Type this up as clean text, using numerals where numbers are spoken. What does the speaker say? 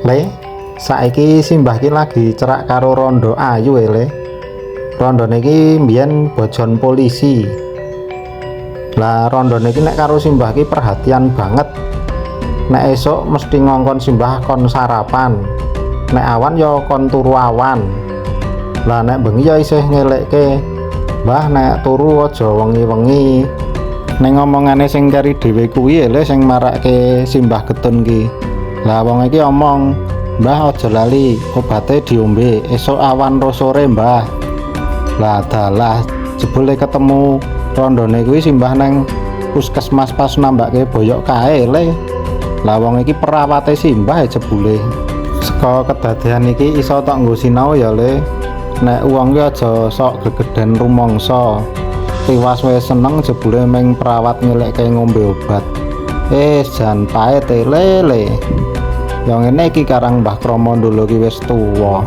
Le, saiki simbah ki lagi cerak karo rondo ayu le. Rondone ki mbiyen bojon polisi. Lah rondone ki nek karo simbah ki perhatian banget. Nek esuk mesti ngongkon simbah kon sarapan. Nek awan ya kon turu awan. Lah nek bengi ya isih ngelekke, "Mbah nek turu aja wengi-wengi." Nek ngomongane sing kari dhewe kuwi le sing marake simbah getun ki. Lah wong iki omong, "Mbah aja lali obate diombe, esuk awan ro sore, Mbah." Lah dalah jebule ketemu rondone kuwi simbah nang puskesmas pas nambake boyok kae le. Lah wong iki perawate simbah jebule. Saka kedadean iki iso tok nggo sinau ya le. Nek wong ki aja sok gegeden rumangsa. Tiwas wae seneng jebule meng perawat nyelekke ngombe obat. Jan paet lele. Yang ngene iki karang Mbah Kromo dulu ki wis tuwa.